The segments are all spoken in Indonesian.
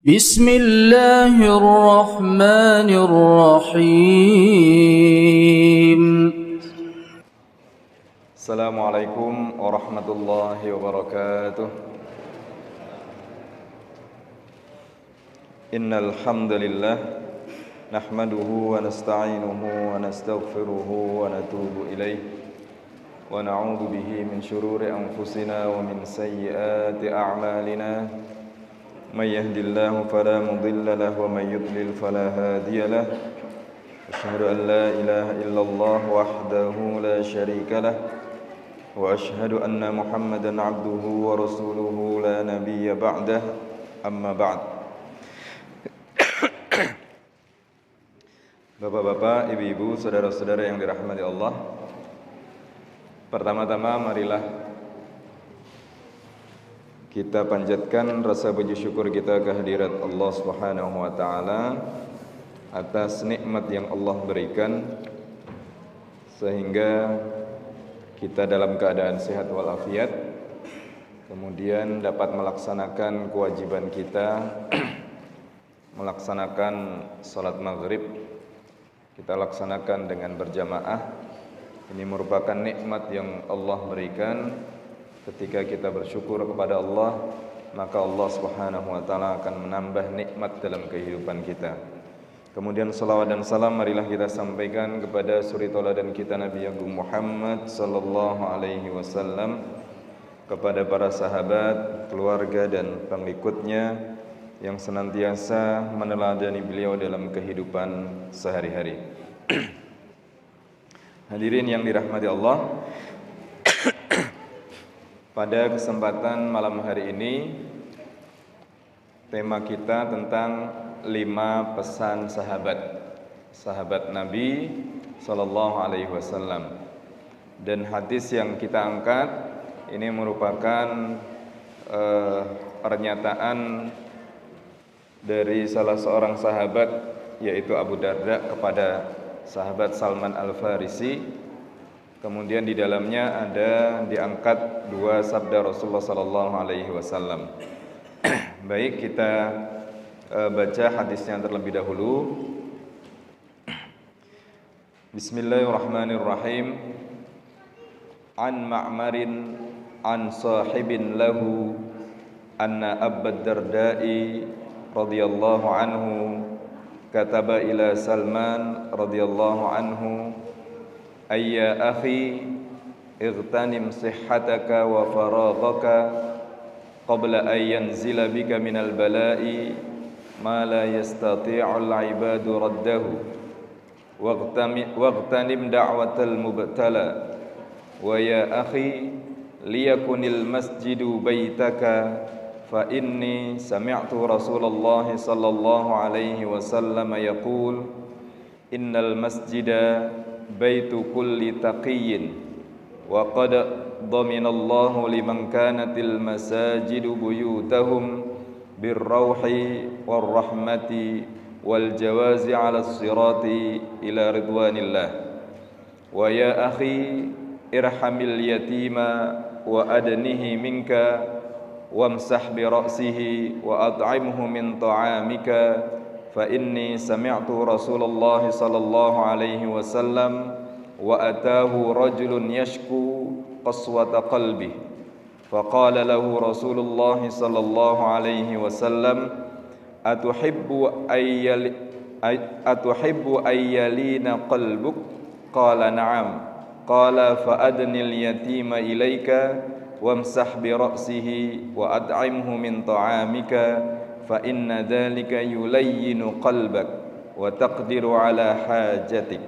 بسم الله الرحمن الرحيم. Assalamualaikum warahmatullahi wabarakatuh. Innal hamdalillah nahmaduhu wa nasta'inuhu wa nastaghfiruhu wa natubu ilayh wa na'udzu bihi min shururi anfusina wa min sayyiati a'malina. May yahdihillahu fala mudilla lahu wa may yudlil fala hadiya lahu. Asyhadu an la ilaha illallah wahdahu la syarika lah wa asyhadu anna Muhammadan abduhu wa rasuluhu la nabiyya ba'dah. Amma ba'd. Bapak-bapak, ibu-ibu, saudara-saudara yang dirahmati Allah, pertama-tama marilah kita panjatkan rasa puji syukur kita kehadirat Allah Subhanahu wa taala atas nikmat yang Allah berikan sehingga kita dalam keadaan sehat walafiat, kemudian dapat melaksanakan kewajiban kita melaksanakan salat maghrib. Kita laksanakan dengan berjamaah. Ini merupakan nikmat yang Allah berikan. Ketika kita bersyukur kepada Allah, maka Allah Subhanahu wa taala akan menambah nikmat dalam kehidupan kita. Kemudian salawat dan salam marilah kita sampaikan kepada suri tauladan kita Nabi Agung Muhammad sallallahu alaihi wasallam, kepada para sahabat, keluarga dan pengikutnya yang senantiasa meneladani beliau dalam kehidupan sehari-hari. Hadirin yang dirahmati Allah, pada kesempatan malam hari ini tema kita tentang 5 pesan sahabat Nabi sallallahu alaihi wasallam. Dan hadis yang kita angkat ini merupakan pernyataan dari salah seorang sahabat, yaitu Abu Darda, kepada sahabat Salman Al-Farisi. Kemudian di dalamnya ada diangkat 2 sabda Rasulullah sallallahu alaihi wasallam. Baik, kita baca hadisnya terlebih dahulu. Bismillahirrahmanirrahim. An Ma'marin an sahibin lahu anna Abu Darda'i radhiyallahu anhu kataba ila Salman radhiyallahu anhu, ayya akhi igtanim sihhataka wa faraghaka qabla an yanzila bika minal bala'i ma la yastati'ul 'ibadu raddahu waghtanim da'watal mubtala wa ya akhi liyakunil masjidu baitaka fa inni sami'tu Rasulullah sallallahu alaihi wasallam yaqul innal masjida baitu kulli taqiyyin wa qad dhaminallahu liman kanatil masajidu buyutahum birrauhi warrahmati wal jawazi 'alas sirati ila ridwanillah. Wa ya akhi irhamil yatima wa adnihi minka wamsah bi ra'sihi wa at'imhu min ta'amika fa inni sami'tu Rasulullah sallallahu alaihi wasallam wa atahu rajulun yashku qaswata qalbi faqala lahu Rasulullah sallallahu alaihi wasallam atuhibbu ayyalina qalbuk qala na'am qala fa adnil yatima ilaika wamsah bi ra'sihi wa at'imhu min ta'amika fa inna dhalika yulayyinu qalbak wa taqdiru ala hajatik.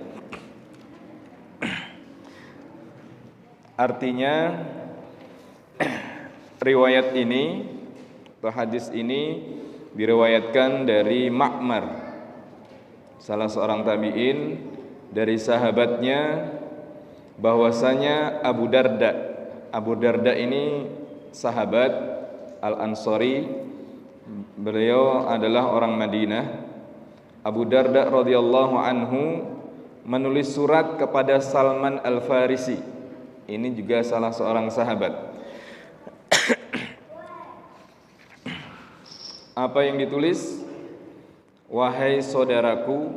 Artinya, riwayat ini atau hadis ini diriwayatkan dari Ma'mar, salah seorang tabi'in, dari sahabatnya bahwasanya Abu Darda ini sahabat Al-Ansari. Beliau adalah orang Madinah. Abu Darda radhiyallahu anhu menulis surat kepada Salman Al-Farisi. Ini juga salah seorang sahabat. Apa yang ditulis? Wahai saudaraku,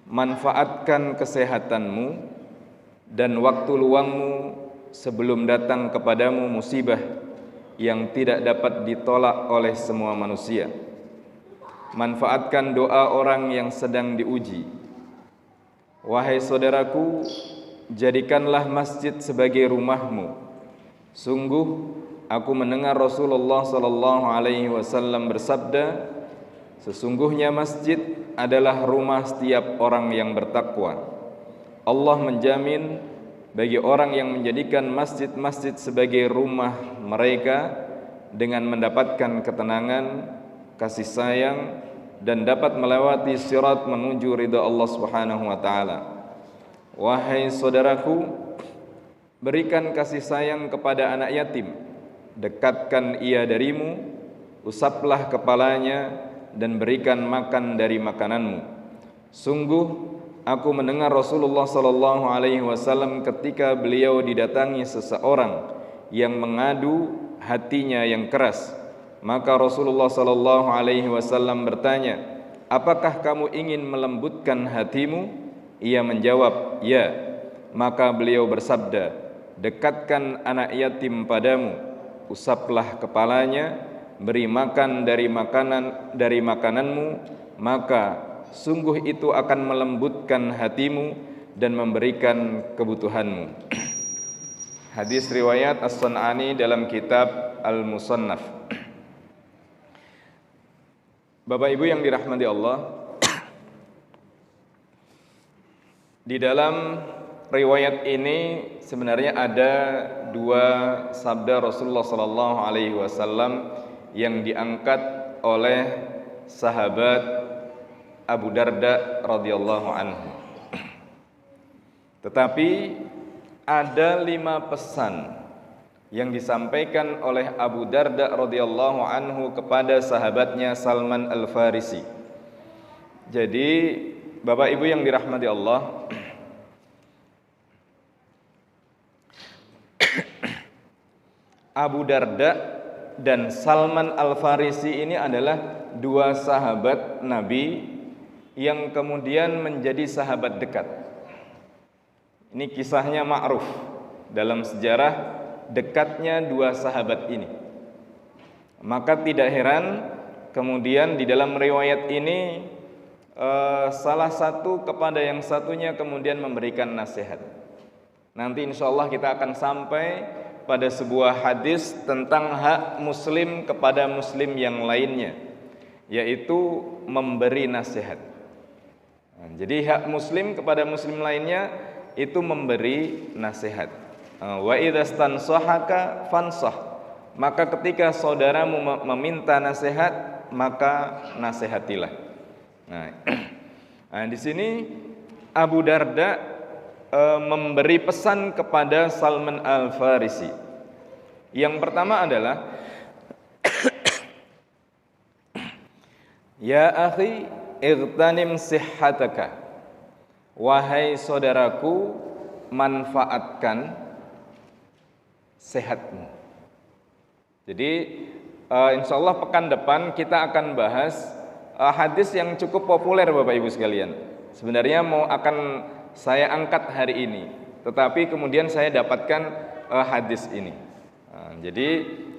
manfaatkan kesehatanmu dan waktu luangmu sebelum datang kepadamu musibah yang tidak dapat ditolak oleh semua manusia. Manfaatkan doa orang yang sedang diuji. Wahai saudaraku, jadikanlah masjid sebagai rumahmu. Sungguh aku mendengar Rasulullah sallallahu alaihi wasallam bersabda, sesungguhnya masjid adalah rumah setiap orang yang bertakwa. Allah menjamin bagi orang yang menjadikan masjid-masjid sebagai rumah mereka dengan mendapatkan ketenangan, kasih sayang, dan dapat melewati sirat menuju ridha Allah Subhanahu wa taala. Wahai saudaraku, berikan kasih sayang kepada anak yatim, dekatkan ia darimu, usaplah kepalanya dan berikan makan dari makananmu. Sungguh aku mendengar Rasulullah sallallahu alaihi wasallam ketika beliau didatangi seseorang yang mengadu hatinya yang keras. Maka Rasulullah sallallahu alaihi wasallam bertanya, "Apakah kamu ingin melembutkan hatimu?" Ia menjawab, "Ya." Maka beliau bersabda, "Dekatkan anak yatim padamu, usaplah kepalanya, beri makan dari makananmu, maka sungguh itu akan melembutkan hatimu dan memberikan kebutuhanmu." Hadis riwayat As-Sun'ani dalam kitab Al-Musannaf. Bapak Ibu yang dirahmati Allah, di dalam riwayat ini sebenarnya ada dua sabda Rasulullah sallallahu alaihi wasallam yang diangkat oleh sahabat Abu Darda radhiyallahu anhu. Tetapi ada 5 pesan yang disampaikan oleh Abu Darda radhiyallahu anhu kepada sahabatnya Salman Al-Farisi. Jadi Bapak Ibu yang dirahmati Allah, Abu Darda dan Salman Al-Farisi ini adalah dua sahabat Nabi yang kemudian menjadi sahabat dekat. Ini kisahnya ma'ruf dalam sejarah dekatnya dua sahabat ini. Maka tidak heran kemudian di dalam riwayat ini salah satu kepada yang satunya kemudian memberikan nasihat. Nanti insya Allah kita akan sampai pada sebuah hadis tentang hak muslim kepada muslim yang lainnya, yaitu memberi nasihat. Jadi hak muslim kepada muslim lainnya itu memberi nasihat. Wa idzastansahaka fansah. Maka ketika saudaramu meminta nasihat, maka nasihatilah. Nah, di sini Abu Darda memberi pesan kepada Salman Al-Farisi. Yang pertama adalah Ya akhi igtanim sihhataka. Wahai saudaraku, manfaatkan sehatmu. Jadi insya Allah pekan depan kita akan bahas hadis yang cukup populer Bapak Ibu sekalian. Sebenarnya akan saya angkat hari ini, tetapi kemudian saya dapatkan hadis ini. Jadi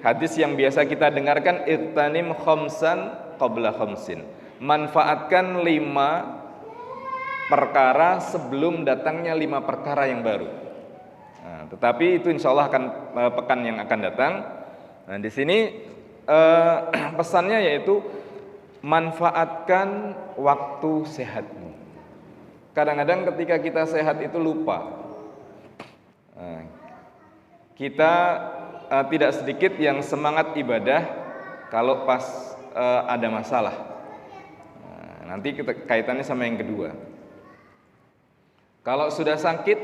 hadis yang biasa kita dengarkan, ightanim khamsan qabla khamsin. Manfaatkan 5 perkara sebelum datangnya 5 perkara yang baru. Tetapi itu insya Allah akan pekan yang akan datang. Nah, di sini pesannya yaitu manfaatkan waktu sehatmu. Kadang-kadang ketika kita sehat itu lupa. Kita tidak sedikit yang semangat ibadah kalau pas ada masalah. Nanti kaitannya sama yang kedua. Kalau sudah sakit,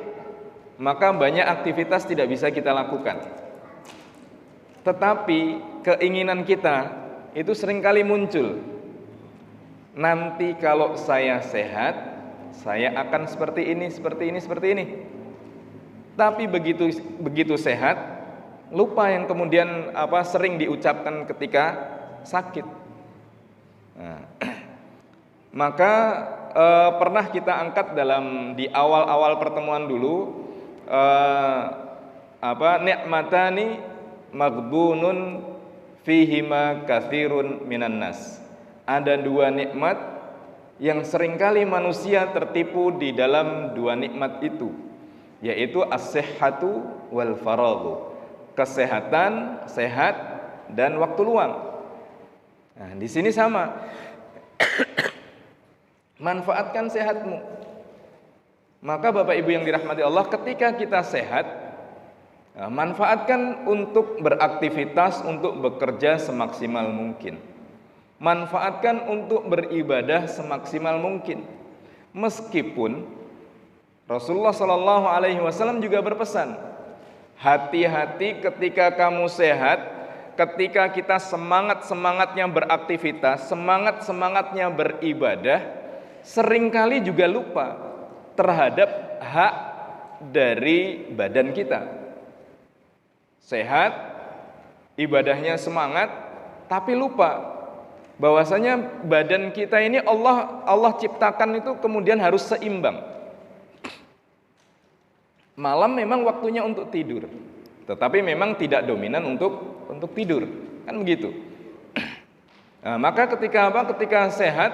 maka banyak aktivitas tidak bisa kita lakukan. Tetapi keinginan kita itu seringkali muncul. Nanti kalau saya sehat, saya akan seperti ini, seperti ini, seperti ini. Tapi begitu sehat, lupa yang kemudian sering diucapkan ketika sakit. Nah, maka pernah kita angkat di awal-awal pertemuan dulu ni'matani maghbunun fihima katsirun minan nas. Ada dua nikmat yang seringkali manusia tertipu di dalam dua nikmat itu, yaitu as-sihhatu wal faraghu. Kesehatan, sehat, dan waktu luang. Nah, di sini sama. Manfaatkan sehatmu. Maka Bapak Ibu yang dirahmati Allah, ketika kita sehat, manfaatkan untuk beraktivitas, untuk bekerja semaksimal mungkin. Manfaatkan untuk beribadah semaksimal mungkin. Meskipun Rasulullah Shallallahu Alaihi Wasallam juga berpesan, hati-hati ketika kamu sehat, ketika kita semangatnya beraktivitas, semangatnya beribadah, seringkali juga lupa terhadap hak dari badan kita. Sehat, ibadahnya semangat, tapi lupa bahwasanya badan kita ini Allah ciptakan itu kemudian harus seimbang. Malam memang waktunya untuk tidur, tetapi memang tidak dominan untuk tidur, kan begitu. Nah, maka ketika sehat,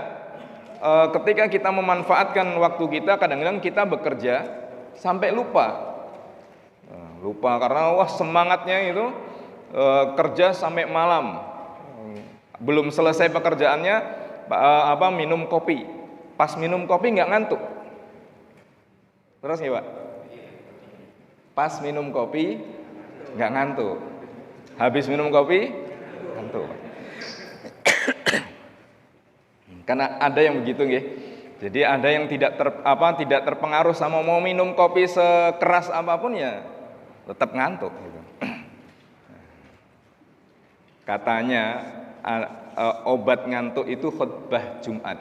ketika kita memanfaatkan waktu kita, kadang-kadang kita bekerja sampai lupa karena semangatnya itu kerja sampai malam. Belum selesai pekerjaannya minum kopi. Pas minum kopi nggak ngantuk. Terus ya Pak? Pas minum kopi nggak ngantuk. Habis minum kopi ngantuk. Karena ada yang begitu nggih. Jadi ada yang tidak terpengaruh sama mau minum kopi sekeras apapun ya tetap ngantuk gitu. Katanya obat ngantuk itu khutbah Jumat.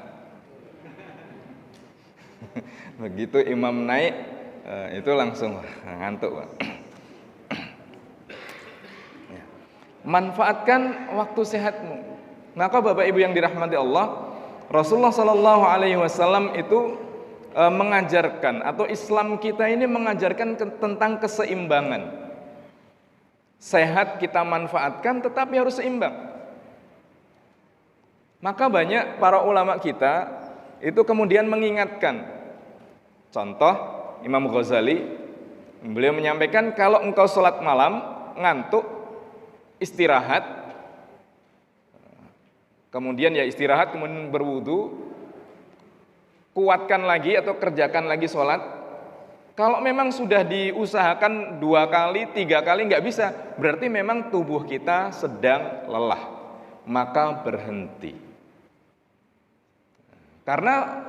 Begitu imam naik itu langsung ngantuk. Manfaatkan waktu sehatmu. Maka Bapak Ibu yang dirahmati Allah, Rasulullah Shallallahu Alaihi Wasallam itu mengajarkan, atau Islam kita ini mengajarkan tentang keseimbangan. Sehat kita manfaatkan, tetapi harus seimbang. Maka banyak para ulama kita itu kemudian mengingatkan. Contoh Imam Ghazali, beliau menyampaikan kalau engkau sholat malam ngantuk, istirahat, kemudian kemudian berwudu, kuatkan lagi atau kerjakan lagi sholat. Kalau memang sudah diusahakan 2 kali, 3 kali nggak bisa, berarti memang tubuh kita sedang lelah, maka berhenti. Karena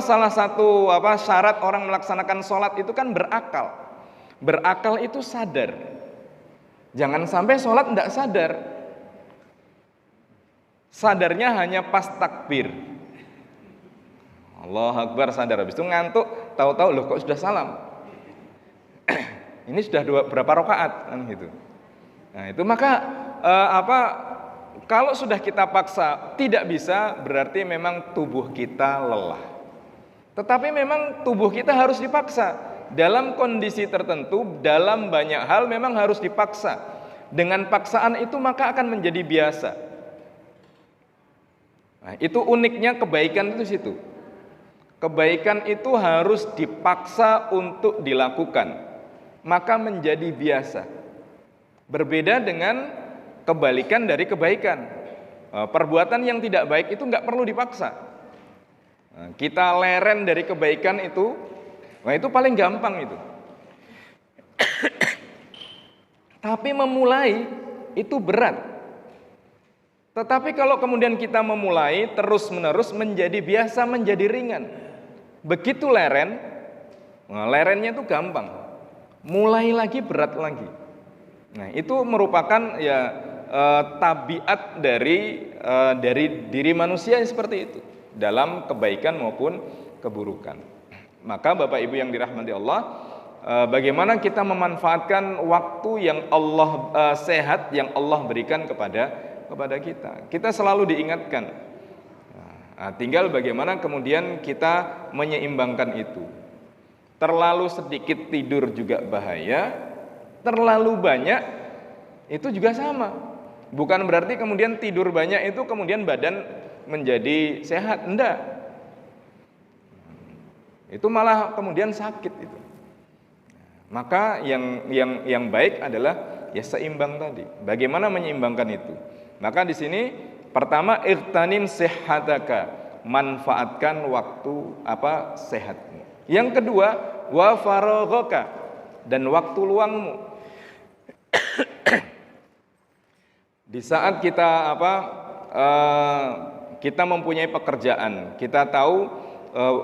salah satu syarat orang melaksanakan sholat itu kan berakal. Berakal itu sadar. Jangan sampai sholat nggak sadar. Sadarnya hanya pas takbir. Allahu Akbar sadar, habis itu ngantuk, tahu-tahu loh kok sudah salam. Ini sudah berapa rakaat kan gitu. Nah, itu maka kalau sudah kita paksa tidak bisa, berarti memang tubuh kita lelah. Tetapi memang tubuh kita harus dipaksa. Dalam kondisi tertentu, dalam banyak hal memang harus dipaksa. Dengan paksaan itu maka akan menjadi biasa. Nah, itu uniknya kebaikan itu situ. Kebaikan itu harus dipaksa untuk dilakukan, maka menjadi biasa. Berbeda dengan kebalikan dari kebaikan. Perbuatan yang tidak baik itu nggak perlu dipaksa. Kita leren dari kebaikan itu, itu paling gampang itu. Tapi memulai itu berat. Tetapi kalau kemudian kita memulai terus-menerus menjadi biasa, menjadi ringan. Begitu lerennya itu gampang. Mulai lagi berat lagi. Nah, itu merupakan tabiat dari diri manusia yang seperti itu dalam kebaikan maupun keburukan. Maka Bapak Ibu yang dirahmati Allah, bagaimana kita memanfaatkan waktu yang Allah sehat yang Allah berikan kepada kita. Kita selalu diingatkan. Nah, tinggal bagaimana kemudian kita menyeimbangkan itu. Terlalu sedikit tidur juga bahaya, terlalu banyak itu juga sama. Bukan berarti kemudian tidur banyak itu kemudian badan menjadi sehat, enggak. Itu malah kemudian sakit itu. Maka yang baik adalah ya seimbang tadi. Bagaimana menyeimbangkan itu? Maka di sini pertama ightanim sihhataka, manfaatkan waktu sehatmu. Yang kedua wa faraghaka, dan waktu luangmu. Di saat kita kita mempunyai pekerjaan, kita tahu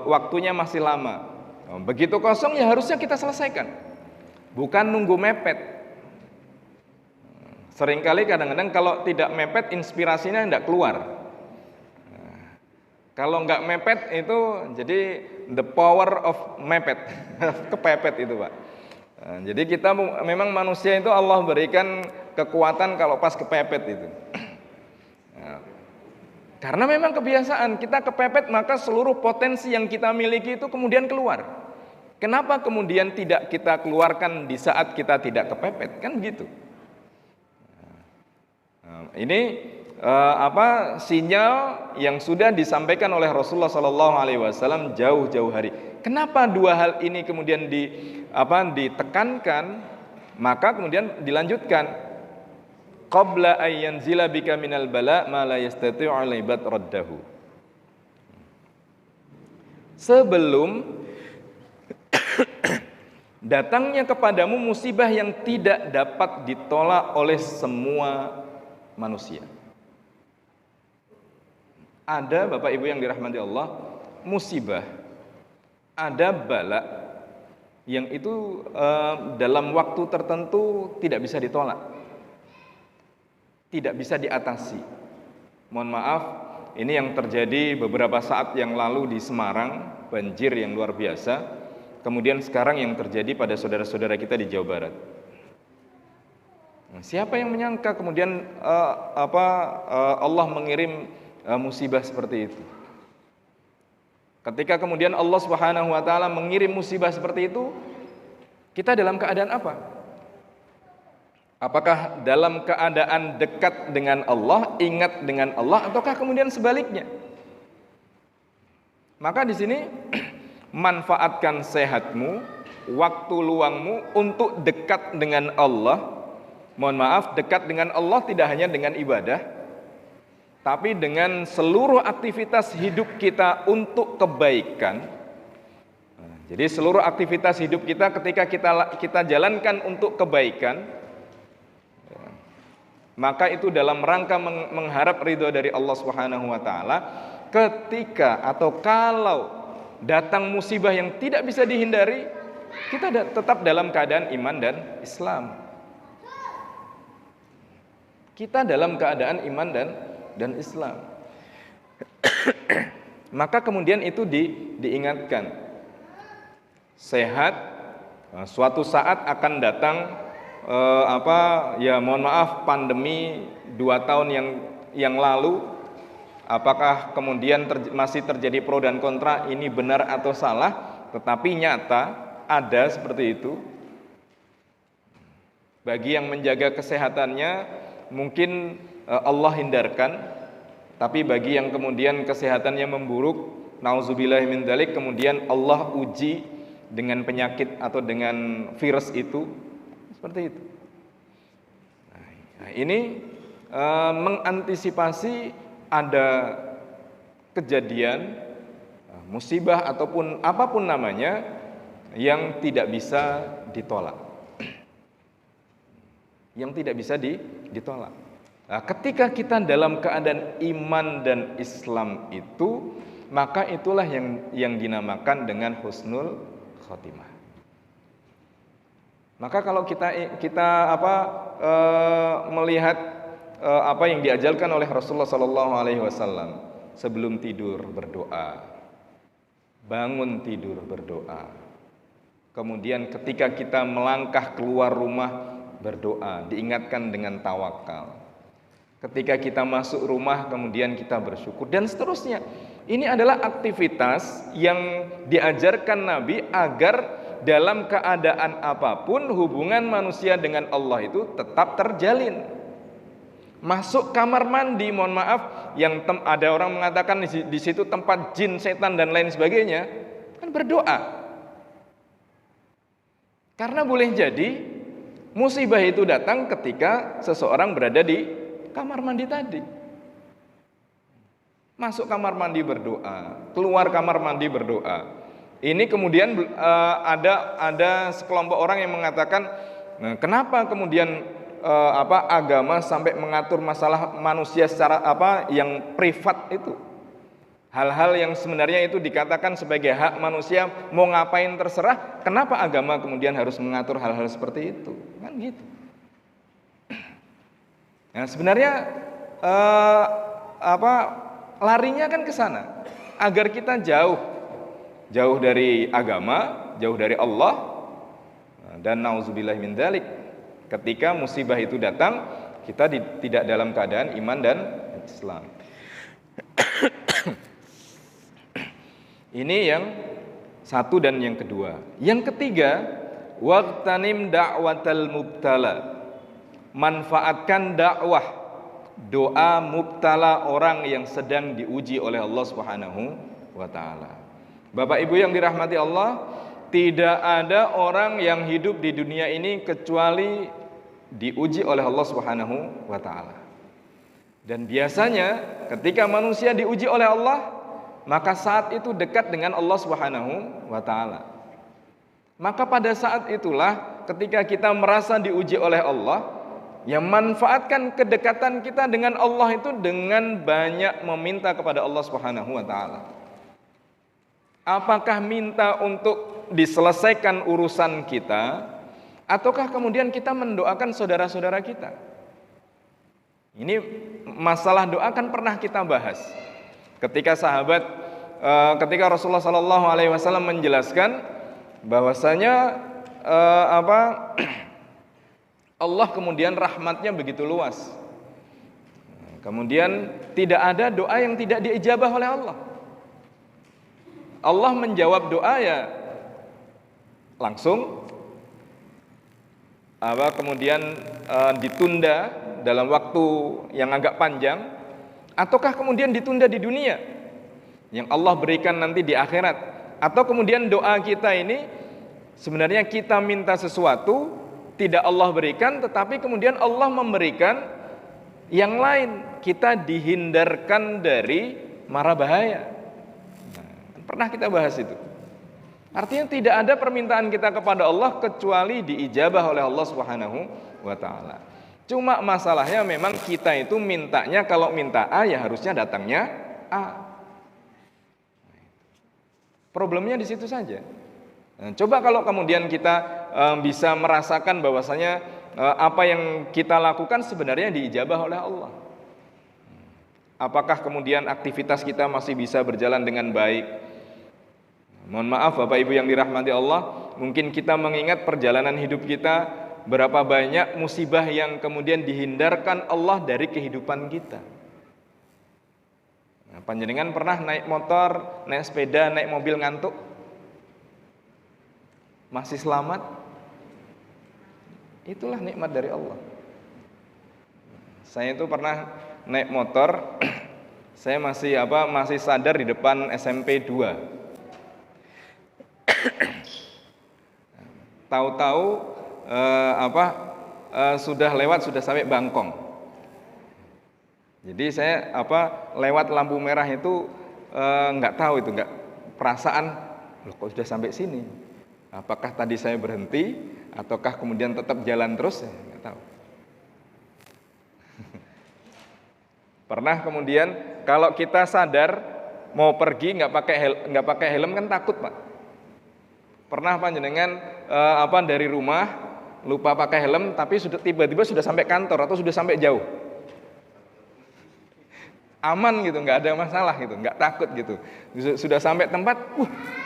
waktunya masih lama. Begitu kosong ya harusnya kita selesaikan. Bukan nunggu mepet. Seringkali kadang-kadang kalau tidak mepet inspirasinya tidak keluar. Kalau nggak mepet itu jadi the power of mepet, kepepet itu Pak. Jadi kita memang manusia itu Allah berikan kekuatan kalau pas kepepet itu. Karena memang kebiasaan kita kepepet, maka seluruh potensi yang kita miliki itu kemudian keluar. Kenapa kemudian tidak kita keluarkan di saat kita tidak kepepet? Kan gitu. Ini sinyal yang sudah disampaikan oleh Rasulullah SAW jauh-jauh hari. Kenapa dua hal ini kemudian ditekankan? Maka kemudian dilanjutkan, qabla ayyanzila bika minal bala ma la yastati'u al-ibad raddahu. Sebelum datangnya kepadamu musibah yang tidak dapat ditolak oleh semua manusia. Ada Bapak Ibu yang dirahmati Allah, musibah, ada bala yang itu dalam waktu tertentu tidak bisa ditolak, tidak bisa diatasi. Mohon maaf, ini yang terjadi beberapa saat yang lalu di Semarang, banjir yang luar biasa. Kemudian sekarang yang terjadi pada saudara-saudara kita di Jawa Barat. Siapa yang menyangka kemudian Allah mengirim musibah seperti itu? Ketika kemudian Allah Subhanahu wa taala mengirim musibah seperti itu, kita dalam keadaan apa? Apakah dalam keadaan dekat dengan Allah, ingat dengan Allah, ataukah kemudian sebaliknya? Maka di sini manfaatkan sehatmu, waktu luangmu untuk dekat dengan Allah. Mohon maaf, dekat dengan Allah tidak hanya dengan ibadah, tapi dengan seluruh aktivitas hidup kita untuk kebaikan. Jadi seluruh aktivitas hidup kita ketika kita jalankan untuk kebaikan, maka itu dalam rangka mengharap ridho dari Allah Subhanahu wa taala. Ketika atau kalau datang musibah yang tidak bisa dihindari, kita tetap dalam keadaan iman dan Islam. Kita dalam keadaan iman dan Islam. Maka kemudian itu diingatkan. Sehat, suatu saat akan datang mohon maaf, pandemi 2 tahun yang lalu. Apakah kemudian masih terjadi pro dan kontra, ini benar atau salah, tetapi nyata ada seperti itu. Bagi yang menjaga kesehatannya mungkin Allah hindarkan, tapi bagi yang kemudian kesehatannya memburuk, nauzubillahi min dzalik, kemudian Allah uji dengan penyakit atau dengan virus itu, seperti itu. Nah, ini mengantisipasi ada kejadian, musibah ataupun apapun namanya yang tidak bisa ditolak. Yang tidak bisa ditolak. Nah, ketika kita dalam keadaan iman dan Islam itu, maka itulah yang dinamakan dengan husnul khotimah. Maka kalau kita melihat apa yang diajarkan oleh Rasulullah SAW, sebelum tidur berdoa, bangun tidur berdoa, kemudian ketika kita melangkah keluar rumah berdoa, diingatkan dengan tawakal. ketika kita masuk rumah kemudian kita bersyukur, dan seterusnya. Ini adalah aktivitas yang diajarkan Nabi agar dalam keadaan apapun hubungan manusia dengan Allah itu tetap terjalin. Masuk kamar mandi, mohon maaf, yang ada orang mengatakan di situ tempat jin, setan dan lain sebagainya, kan berdoa. Karena boleh jadi musibah itu datang ketika seseorang berada di kamar mandi tadi. Masuk kamar mandi berdoa, keluar kamar mandi berdoa. Ini kemudian ada sekelompok orang yang mengatakan, nah, kenapa kemudian agama sampai mengatur masalah manusia secara yang privat itu? Hal-hal yang sebenarnya itu dikatakan sebagai hak manusia, mau ngapain terserah, kenapa agama kemudian harus mengatur hal-hal seperti itu? Kan gitu. Nah, sebenarnya larinya kan ke sana, agar kita jauh dari agama, jauh dari Allah, dan nauzubillah min dzalik. Ketika musibah itu datang, kita tidak dalam keadaan iman dan Islam. Ini yang satu dan yang kedua. Yang ketiga, waqtanim da'watal mubtala. Manfaatkan dakwah, doa mubtala, orang yang sedang diuji oleh Allah Subhanahu wa taala. Bapak Ibu yang dirahmati Allah, tidak ada orang yang hidup di dunia ini kecuali diuji oleh Allah Subhanahu wa taala. Dan biasanya ketika manusia diuji oleh Allah, maka saat itu dekat dengan Allah Subhanahu wa taala. Maka pada saat itulah ketika kita merasa diuji oleh Allah, yang manfaatkan kedekatan kita dengan Allah itu dengan banyak meminta kepada Allah Subhanahu wa taala. Apakah minta untuk diselesaikan urusan kita, ataukah kemudian kita mendoakan saudara-saudara kita? Ini masalah doa kan pernah kita bahas. Ketika Rasulullah SAW menjelaskan bahwasanya Allah kemudian rahmatnya begitu luas. Kemudian tidak ada doa yang tidak diijabah oleh Allah. Allah menjawab doa ya langsung, kemudian ditunda dalam waktu yang agak panjang, ataukah kemudian ditunda di dunia yang Allah berikan nanti di akhirat, atau kemudian doa kita ini sebenarnya kita minta sesuatu tidak Allah berikan, tetapi kemudian Allah memberikan yang lain, kita dihindarkan dari mara bahaya. Pernah kita bahas itu. Artinya tidak ada permintaan kita kepada Allah kecuali diijabah oleh Allah Subhanahu wa taala. Cuma masalahnya memang kita itu mintanya, kalau minta A ya harusnya datangnya A. Problemnya di situ saja. Nah, coba kalau kemudian kita bisa merasakan bahwasanya apa yang kita lakukan sebenarnya diijabah oleh Allah. Apakah kemudian aktivitas kita masih bisa berjalan dengan baik? Mohon maaf Bapak Ibu yang dirahmati Allah, mungkin kita mengingat perjalanan hidup kita, berapa banyak musibah yang kemudian dihindarkan Allah dari kehidupan kita. Nah, panjenengan pernah naik motor, naik sepeda, naik mobil ngantuk? Masih selamat? Itulah nikmat dari Allah. Saya itu pernah naik motor, saya masih sadar di depan SMP 2. Tahu-tahu sudah lewat, sudah sampai Bangkong. Jadi saya lewat lampu merah itu nggak tahu itu, nggak perasaan, loh kok sudah sampai sini. Apakah tadi saya berhenti ataukah kemudian tetap jalan terus? Ya, nggak tahu. Pernah kemudian kalau kita sadar mau pergi nggak pakai helm kan takut Pak. Pernah panjenengan dari rumah lupa pakai helm tapi tiba-tiba sudah sampai kantor atau sudah sampai jauh. Aman gitu, nggak ada masalah gitu, nggak takut gitu. Sudah sampai tempat,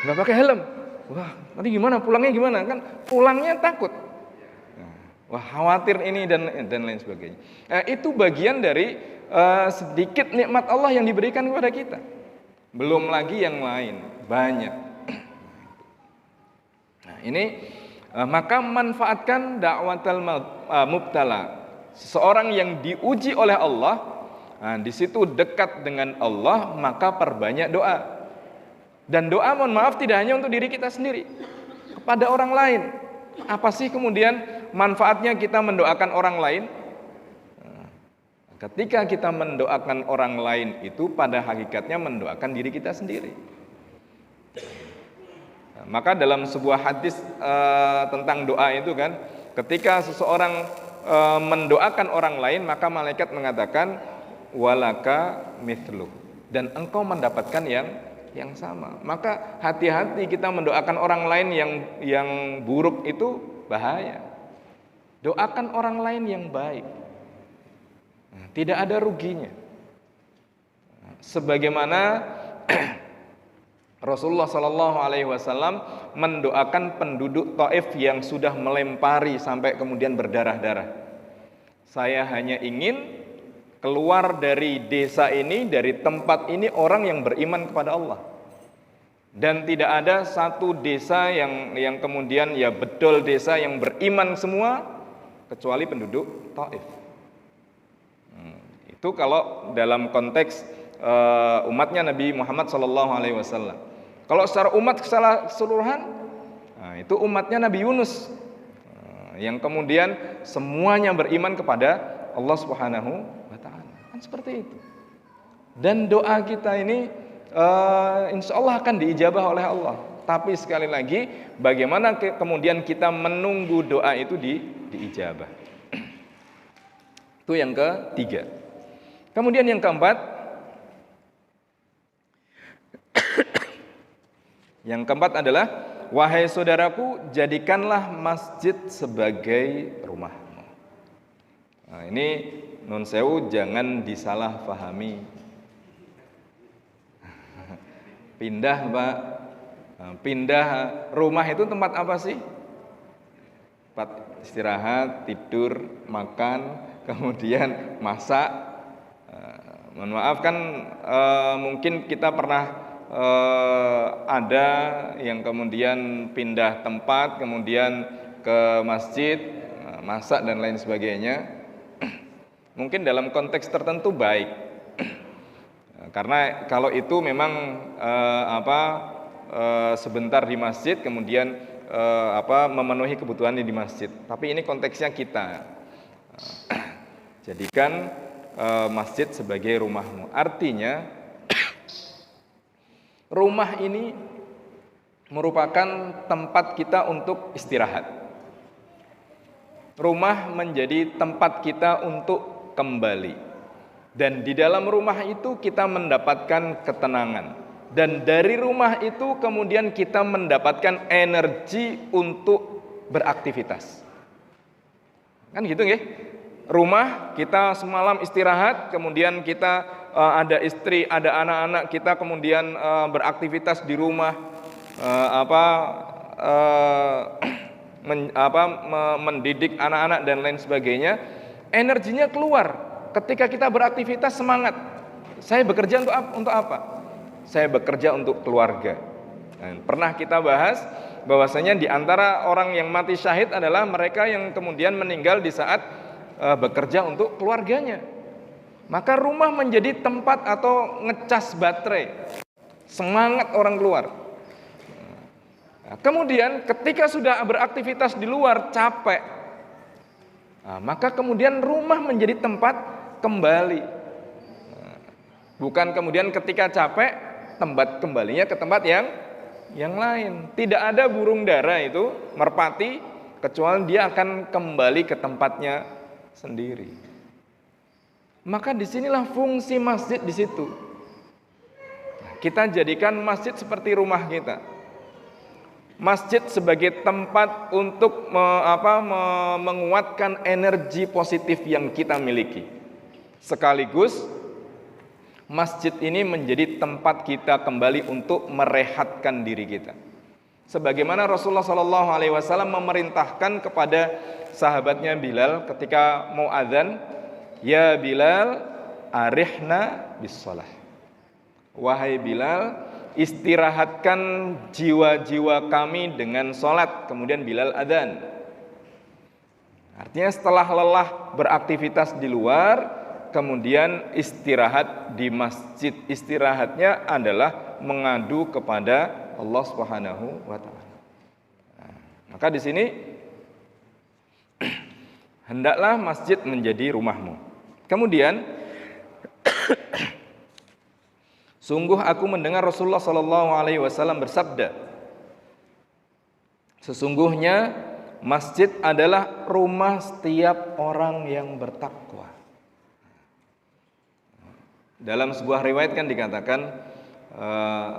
nggak pakai helm. Wah, nanti gimana? Pulangnya gimana? Kan pulangnya takut. Nah, Wah, khawatir ini dan lain sebagainya. Itu bagian dari sedikit nikmat Allah yang diberikan kepada kita. Belum lagi yang lain, banyak. Nah, ini maka manfaatkan dakwatal mubtala. Seseorang yang diuji oleh Allah, nah, di situ dekat dengan Allah, maka perbanyak doa. Dan doa, mohon maaf, tidak hanya untuk diri kita sendiri, kepada orang lain. Apa sih kemudian manfaatnya kita mendoakan orang lain? Ketika kita mendoakan orang lain itu pada hakikatnya mendoakan diri kita sendiri. Maka dalam sebuah hadis tentang doa itu kan, ketika seseorang mendoakan orang lain, maka malaikat mengatakan walaka mithlu, dan engkau mendapatkan yang sama. Maka hati-hati kita mendoakan orang lain yang buruk, itu bahaya. Doakan orang lain yang baik. Tidak ada ruginya. Sebagaimana Rasulullah Shallallahu Alaihi Wasallam mendoakan penduduk Taif yang sudah melempari sampai kemudian berdarah-darah. Saya hanya ingin keluar dari desa ini, dari tempat ini, orang yang beriman kepada Allah. Dan tidak ada satu desa yang kemudian ya betul desa yang beriman semua, kecuali penduduk Taif. Itu kalau dalam konteks umatnya Nabi Muhammad SAW. Kalau secara umat keseluruhan, nah, itu umatnya Nabi Yunus, yang kemudian semuanya beriman kepada Allah Subhanahu wa Ta'ala. Kan seperti itu. Dan doa kita ini insya Allah akan diijabah oleh Allah. Tapi sekali lagi, bagaimana kemudian kita menunggu doa itu diijabah. Itu yang ketiga. Kemudian yang keempat, adalah wahai saudaraku, jadikanlah masjid sebagai rumahmu. Nah, ini nun sewu, jangan disalahpahami. Pindah, Pak. Pindah rumah itu tempat apa sih? Tempat istirahat, tidur, makan, kemudian masak. Mohon maaf kan mungkin kita pernah ada yang kemudian pindah tempat, kemudian ke masjid, masak dan lain sebagainya. Mungkin dalam konteks tertentu baik, karena kalau itu memang sebentar di masjid, kemudian memenuhi kebutuhannya di masjid. Tapi ini konteksnya kita jadikan masjid sebagai rumahmu. Artinya rumah ini merupakan tempat kita untuk istirahat. Rumah menjadi tempat kita untuk kembali. Dan di dalam rumah itu kita mendapatkan ketenangan. Dan dari rumah itu kemudian kita mendapatkan energi untuk beraktivitas. Kan gitu nggih? Rumah kita semalam istirahat, kemudian kita ada istri, ada anak-anak, kita kemudian beraktivitas di rumah, mendidik anak-anak dan lain sebagainya. Energinya keluar ketika kita beraktivitas, semangat. Saya bekerja untuk apa? Saya bekerja untuk keluarga. Nah, pernah kita bahas bahwasanya di antara orang yang mati syahid adalah mereka yang kemudian meninggal di saat bekerja untuk keluarganya. Maka rumah menjadi tempat atau ngecas baterai, semangat orang keluar. Nah, kemudian ketika sudah beraktivitas di luar capek, maka kemudian rumah menjadi tempat kembali. Bukan kemudian ketika capek tempat kembalinya ke tempat yang lain. Tidak ada burung dara itu merpati kecuali dia akan kembali ke tempatnya sendiri. Maka disinilah fungsi masjid di situ. Kita jadikan masjid seperti rumah kita. Masjid sebagai tempat untuk menguatkan energi positif yang kita miliki. Sekaligus masjid ini menjadi tempat kita kembali untuk merehatkan diri kita. Sebagaimana Rasulullah Shallallahu Alaihi Wasallam memerintahkan kepada sahabatnya Bilal ketika mau adzan, ya Bilal, arihna bis shalah. Wahai Bilal, istirahatkan jiwa-jiwa kami dengan sholat. Kemudian Bilal adzan. Artinya setelah lelah beraktivitas di luar, kemudian istirahat di masjid. Istirahatnya adalah mengadu kepada Allah Subhanahu wa taala. Maka di sini hendaklah masjid menjadi rumahmu. Kemudian sungguh aku mendengar Rasulullah sallallahu alaihi wasallam bersabda, sesungguhnya masjid adalah rumah setiap orang yang bertakwa. Dalam sebuah riwayat kan dikatakan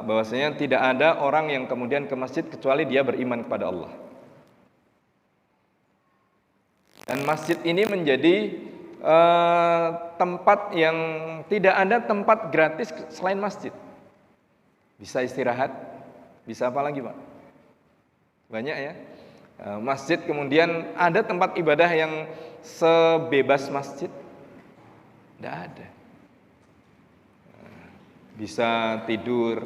bahwasanya tidak ada orang yang kemudian ke masjid kecuali dia beriman kepada Allah. Dan masjid ini menjadi tempat yang tidak ada tempat gratis selain masjid. Bisa istirahat, bisa apa lagi Pak? Banyak ya. Masjid, kemudian ada tempat ibadah yang sebebas masjid? Tidak ada. Bisa tidur,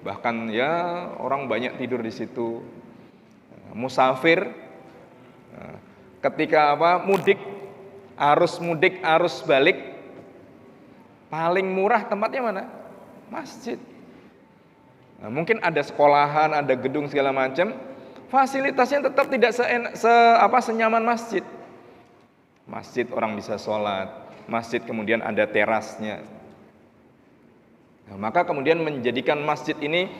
bahkan ya orang banyak tidur di situ. Musafir, ketika mudik, arus balik, paling murah tempatnya mana? Masjid. Mungkin ada sekolahan, ada gedung segala macam, fasilitasnya tetap tidak senyaman masjid. Masjid orang bisa sholat, masjid kemudian ada terasnya. Maka kemudian menjadikan masjid ini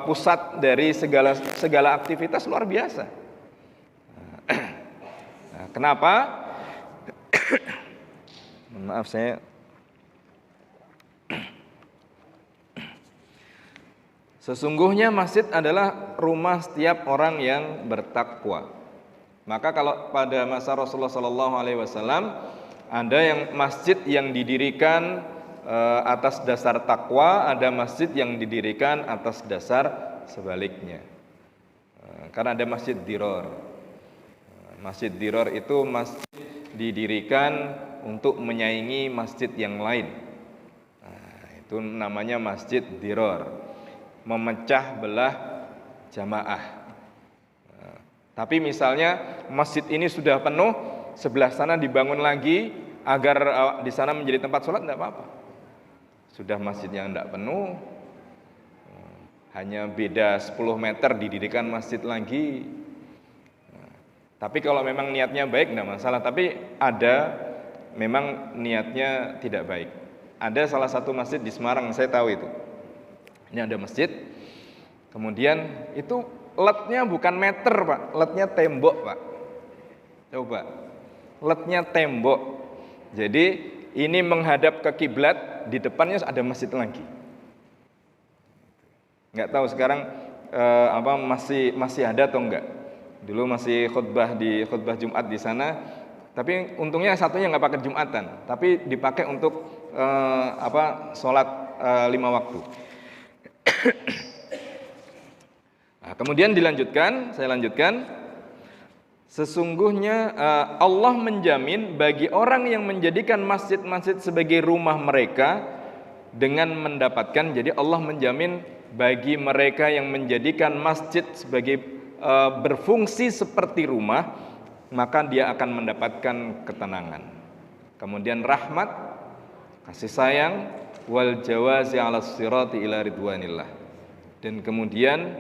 pusat dari segala aktivitas luar biasa. Kenapa? Maaf saya sesungguhnya masjid adalah rumah setiap orang yang bertakwa. Maka kalau pada masa Rasulullah Sallallahu Alaihi Wasallam ada yang masjid yang didirikan atas dasar takwa, ada masjid yang didirikan atas dasar sebaliknya. Karena ada masjid diror. Masjid diror itu masjid didirikan untuk menyaingi masjid yang lain. Itu namanya masjid diror, memecah belah jamaah. Tapi misalnya masjid ini sudah penuh, sebelah sana dibangun lagi agar di sana menjadi tempat sholat, tidak apa-apa. Sudah masjidnya tidak penuh, hanya beda 10 meter didirikan masjid lagi. Tapi kalau memang niatnya baik tidak masalah. Tapi ada memang niatnya tidak baik. Ada salah satu masjid di Semarang, saya tahu itu. Ini ada masjid, kemudian itu letnya bukan meter Pak, letnya tembok Pak. Coba, letnya tembok. Jadi ini menghadap ke kiblat, di depannya ada masjid lagi. Nggak tahu sekarang masih ada atau enggak. Dulu masih khutbah Jumat di sana, tapi untungnya satunya nggak pakai Jumatan, tapi dipakai untuk sholat 5 waktu. Nah, kemudian saya lanjutkan. Sesungguhnya Allah menjamin bagi orang yang menjadikan masjid-masjid sebagai rumah mereka dengan mendapatkan, jadi Allah menjamin bagi mereka yang menjadikan masjid sebagai berfungsi seperti rumah, maka dia akan mendapatkan ketenangan. Kemudian rahmat, kasih sayang, wal jawazi 'alas sirati ila ridwanillah. Dan kemudian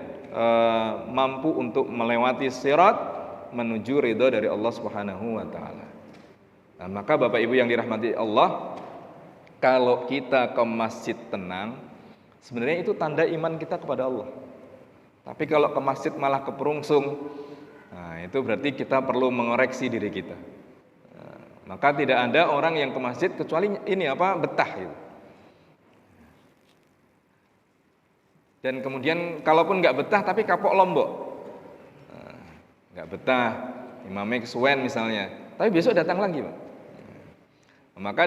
mampu untuk melewati sirat menuju ridha dari Allah Subhanahu wa taala. Nah, maka Bapak Ibu yang dirahmati Allah, kalau kita ke masjid tenang, sebenarnya itu tanda iman kita kepada Allah. Tapi kalau ke masjid malah keperungsung, nah itu berarti kita perlu mengoreksi diri kita. Maka tidak ada orang yang ke masjid kecuali betah gitu. Dan kemudian kalaupun nggak betah tapi kapok lombok, nggak betah, imamnya kesuwen misalnya, tapi besok datang lagi Pak. Maka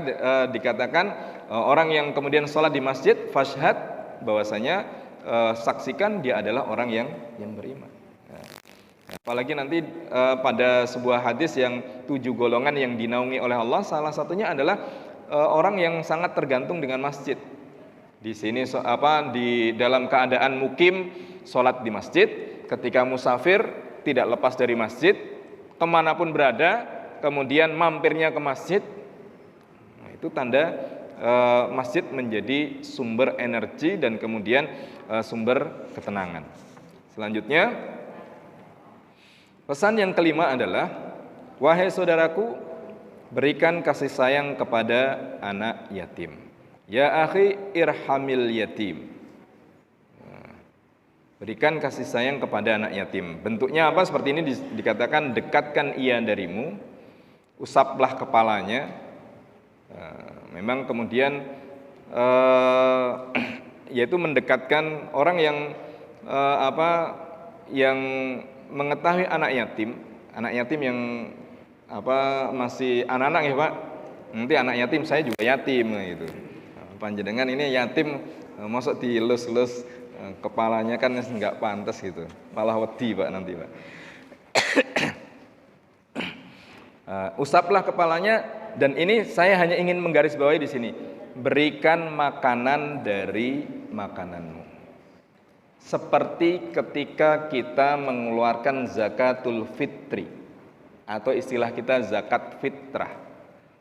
dikatakan orang yang kemudian sholat di masjid, fashhad, bahwasanya saksikan dia adalah orang yang beriman. Apalagi nanti pada sebuah hadis yang 7 golongan yang dinaungi oleh Allah, salah satunya adalah orang yang sangat tergantung dengan masjid. Di sini di dalam keadaan mukim sholat di masjid, ketika musafir tidak lepas dari masjid, kemanapun berada, kemudian mampirnya ke masjid. Nah, itu tanda masjid menjadi sumber energi dan kemudian sumber ketenangan. Selanjutnya, pesan yang kelima adalah, wahai saudaraku, berikan kasih sayang kepada anak yatim. Ya akhi irhamil yatim. Berikan kasih sayang kepada anak yatim. Bentuknya apa? Seperti ini dikatakan, dekatkan ia darimu, usaplah kepalanya. Memang kemudian yaitu mendekatkan orang yang yang mengetahui anak yatim yang masih anak-anak ya Pak. Nanti anak yatim saya juga yatim gitu. Panjenengan ini yatim, masuk dilus-lus kepalanya kan nggak pantas gitu. Malah wedi Pak nanti Pak. Usaplah kepalanya, dan ini saya hanya ingin menggarisbawahi di sini. Berikan makanan dari makananmu. Seperti ketika kita mengeluarkan zakatul fitri atau istilah kita zakat fitrah,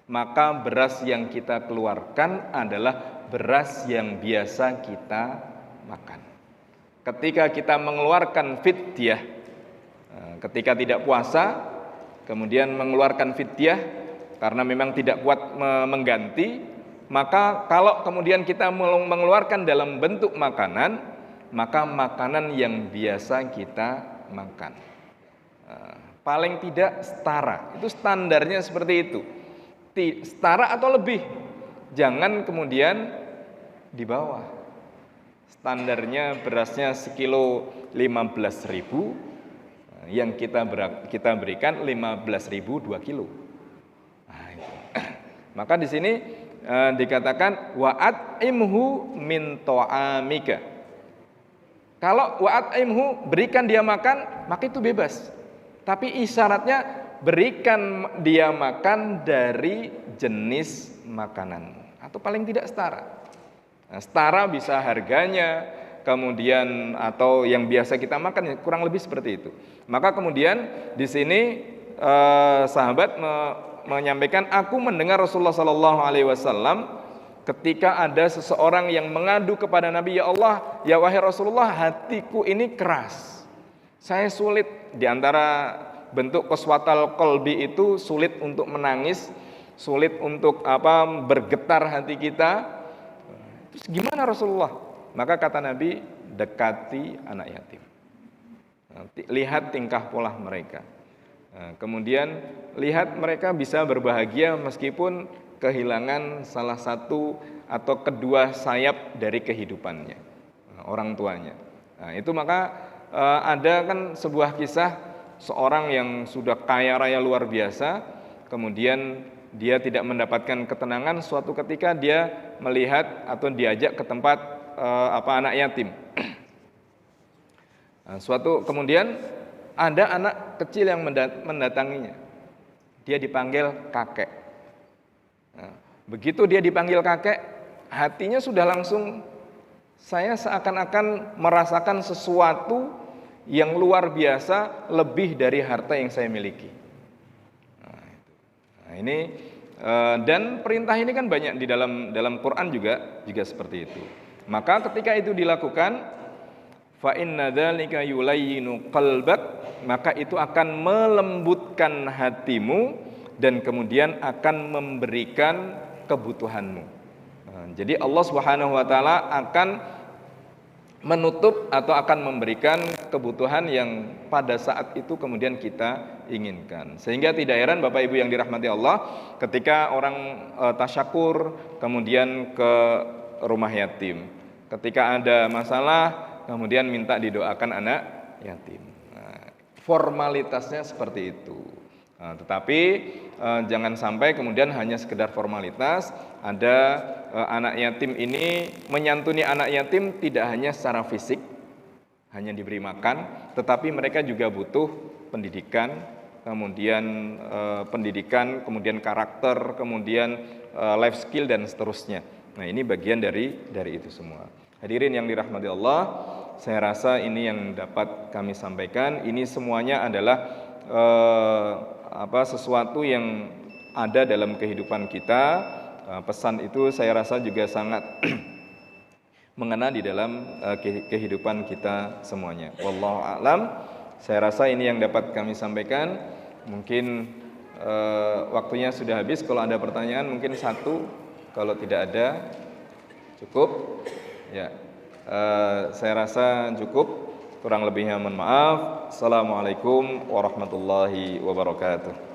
maka beras yang kita keluarkan adalah beras yang biasa kita makan. Ketika kita mengeluarkan fidyah, ketika tidak puasa, kemudian mengeluarkan fidyah karena memang tidak kuat mengganti, maka kalau kemudian kita mengeluarkan dalam bentuk makanan, maka makanan yang biasa kita makan. Paling tidak setara, itu standarnya seperti itu. Setara atau lebih, jangan kemudian di bawah. Standarnya berasnya sekilo 15.000, yang kita berikan 15.000 2 kilo. Nah, itu. Maka di sini dikatakan wa'at'imhu min ta'amika. Kalau wa'at'imhu, berikan dia makan, maka itu bebas. Tapi isyaratnya berikan dia makan dari jenis makanan atau paling tidak setara. Nah, setara bisa harganya, kemudian atau yang biasa kita makan, kurang lebih seperti itu. Maka kemudian di sini sahabat menyampaikan, aku mendengar Rasulullah Sallallahu Alaihi Wasallam ketika ada seseorang yang mengadu kepada Nabi, ya Allah, ya wahai Rasulullah, hatiku ini keras. Saya sulit, di antara bentuk qaswatal qalbi itu sulit untuk menangis, sulit untuk bergetar hati kita. Terus gimana Rasulullah? Maka kata Nabi, dekati anak yatim. Lihat tingkah pola mereka. Kemudian lihat mereka bisa berbahagia meskipun kehilangan salah satu atau kedua sayap dari kehidupannya, orang tuanya. Nah, itu maka ada kan sebuah kisah seorang yang sudah kaya raya luar biasa, kemudian dia tidak mendapatkan ketenangan. Suatu ketika dia melihat atau diajak ke tempat anak yatim. Nah, kemudian ada anak kecil yang mendatanginya. Dia dipanggil kakek. Nah, begitu dia dipanggil kakek, hatinya sudah langsung, saya seakan-akan merasakan sesuatu yang luar biasa lebih dari harta yang saya miliki. Nah, ini dan perintah ini kan banyak di dalam Quran juga seperti itu. Maka ketika itu dilakukan, fa inna dzalika yulayyinu qalbak, maka itu akan melembutkan hatimu dan kemudian akan memberikan kebutuhanmu. Jadi Allah Subhanahu wa taala akan menutup atau akan memberikan kebutuhan yang pada saat itu kemudian kita inginkan. Sehingga tidak heran Bapak Ibu yang dirahmati Allah, ketika orang tasyakur kemudian ke rumah yatim, ketika ada masalah kemudian minta didoakan anak yatim. Nah, formalitasnya seperti itu. Nah, tetapi jangan sampai kemudian hanya sekedar formalitas. Ada anak yatim ini, menyantuni anak yatim tidak hanya secara fisik, hanya diberi makan, tetapi mereka juga butuh pendidikan, kemudian karakter, kemudian life skill dan seterusnya. Nah, ini bagian dari itu semua. Hadirin yang dirahmati Allah, saya rasa ini yang dapat kami sampaikan. Ini semuanya adalah sesuatu yang ada dalam kehidupan kita. Pesan itu saya rasa juga sangat mengena di dalam kehidupan kita semuanya. Wallahu a'lam. Saya rasa ini yang dapat kami sampaikan. Mungkin waktunya sudah habis. Kalau ada pertanyaan mungkin satu. Kalau tidak ada, cukup. Ya, saya rasa cukup. Kurang lebihnya mohon maaf. Assalamualaikum warahmatullahi wabarakatuh.